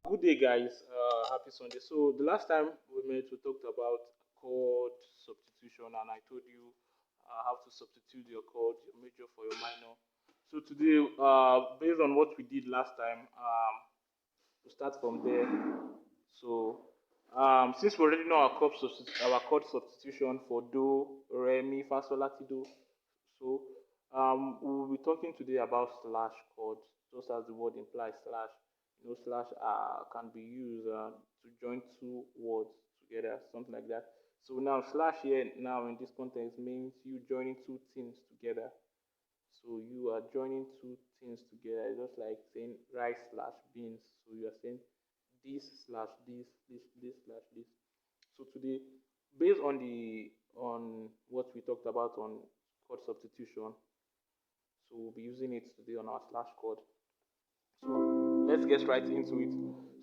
Good day, guys. Happy Sunday. So the last time we met, we talked about chord substitution, and I told you how to substitute your chord, your major for your minor. So today, based on what we did last time, we start from there. So since we already know our chord substitution for do, re, mi, fa, sol, la, ti, do, so we will be talking today about slash chords, just as the word implies slash. Slash can be used to join two words together, something like that. So now slash here now in this context means you joining two things together. So you are joining two things together, just like saying rice slash beans. So you are saying this slash this slash this. So today, based on the on what we talked about on chord substitution, so we'll be using it today on our slash chord. So let's get right into it.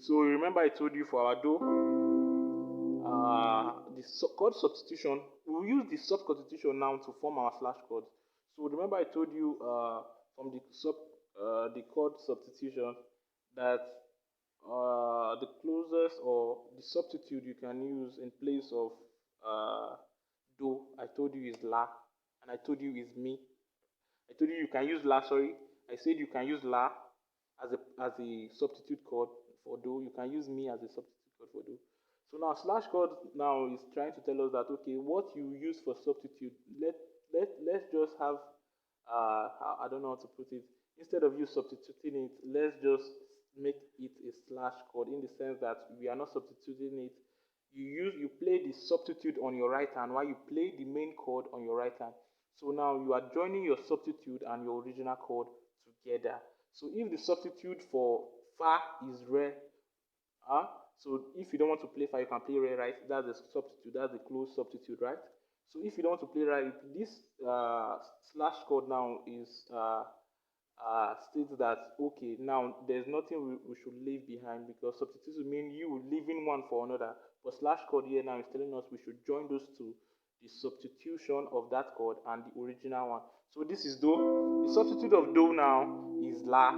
So remember I told you for our do, the chord substitution, we'll use the sub substitution now to form our slash chord. So remember I told you from the chord substitution that the closest or the substitute you can use in place of do, I told you is la, and I told you is mi. I told you can use la, sorry. I said you can use la as a substitute chord for do. You can use mi as a substitute chord for do. So now slash chord now is trying to tell us that okay, what you use for substitute, let's just have I don't know how to put it. Instead of you substituting it, let's just make it a slash chord in the sense that we are not substituting it. You play the substitute on your right hand while you play the main chord on your right hand. So now you are joining your substitute and your original chord together. So if the substitute for fa is re, so if you don't want to play fa, you can play re, right? That's the substitute. That's the closed substitute, right? So if you don't want to play right, this slash chord now is states that okay, now there's nothing we should leave behind because substitute mean you leaving one for another. But slash chord here now is telling us we should join those two, the substitution of that chord and the original one. So this is do. The substitute of do now is la.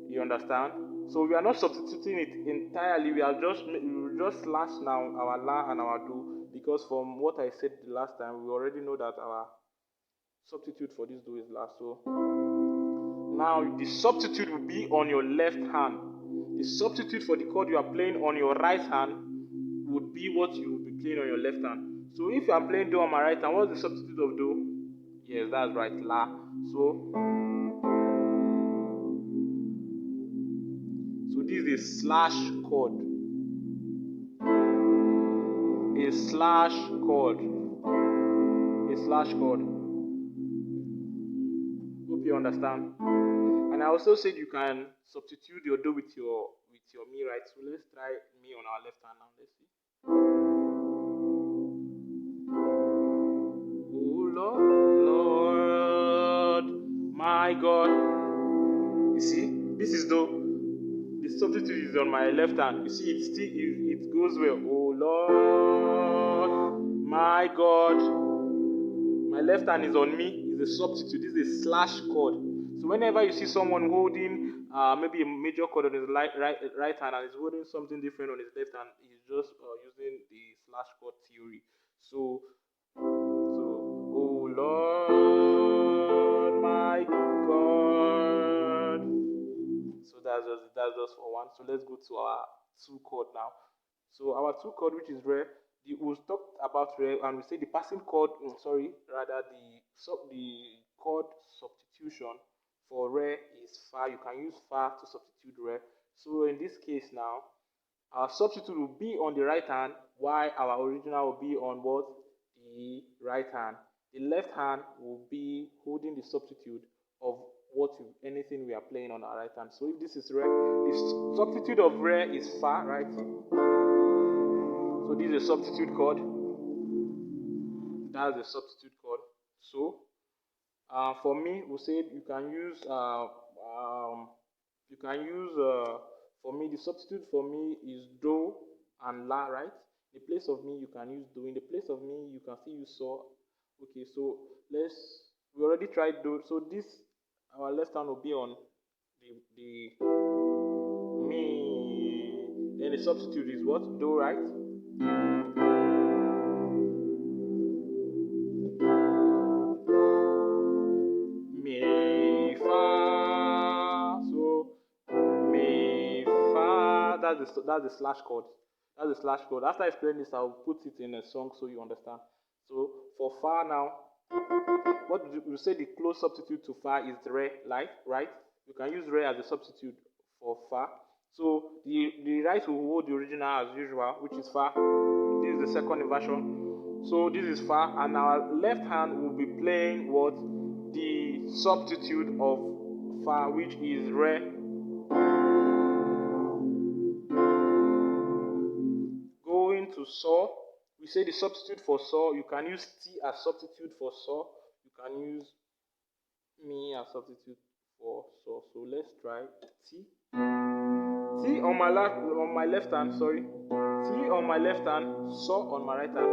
You understand? So we are not substituting it entirely. We will just slash now our la and our do because from what I said the last time, we already know that our substitute for this do is la. So now the substitute will be on your left hand. The substitute for the chord you are playing on your right hand would be what you will be playing on your left hand. So if you are playing do on my right hand, what's the substitute of do? Yes, that's right, la. So this is a slash chord. A slash chord. A slash chord. Hope you understand. And I also said you can substitute your do with your mi, right? So let's try mi on our left hand now. Let's see. Oh Lord, my God. You see, this is do. The substitute is on my left hand. You see, it goes well. Oh Lord, my God. My left hand is on me. Is a substitute. This is a slash chord. So whenever you see someone holding maybe a major chord on his right hand and is holding something different on his left hand, he's just using the slash chord theory. So oh Lord, my God. So that's just for one. So let's go to our two chord now. So our two chord, which is re, we'll talk about re, and we say the passing chord. Rather the chord substitution for re is fa. You can use fa to substitute re. So in this case now, our substitute will be on the right hand, while our original will be on what? The right hand. The left hand will be holding the substitute of anything we are playing on our right hand. So if this is re, the substitute of re is fa, right? So this is a substitute chord. That's the substitute chord. So for me, we said you can use for me the substitute for me is do and la, right? In place of me you can use do. In the place of me you can still use so. Okay, so we already tried do. So this our left hand will be on the mi, the substitute is what? Do, right? Mi, fa. So mi, fa. That's the slash chord. That's the slash chord. After I explain this, I'll put it in a song so you understand. So for fa now, what you say the close substitute to fa is re, right? You can use re as a substitute for fa. So the right will hold the original as usual, which is fa. This is the second inversion. So this is fa, and our left hand will be playing what? The substitute of fa, which is re. Going to so, we say the substitute for so, you can use T as substitute for so, you can use mi as substitute for so. So let's try T. T on my left hand, sorry. T on my left hand, so on my right hand.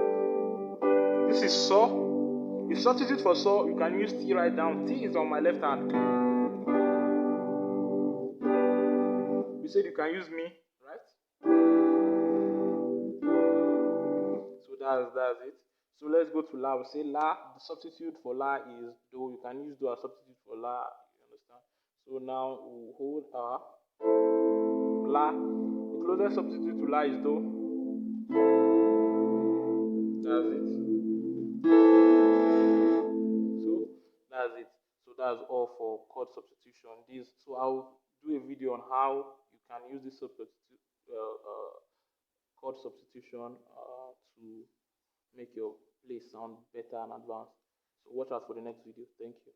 This is so. The substitute for so, you can use T right down. T is on my left hand. We said you can use mi, right? So that's it. So let's go to la. We say la. The substitute for la is do. You can use do as substitute for la. You understand? So now we hold our la. The closest substitute to la is do. That's it. So that's it. So that's all for chord substitution. So I'll do a video on how you can use this chord substitution to make your play sound better and advanced. So watch out for the next video. Thank you.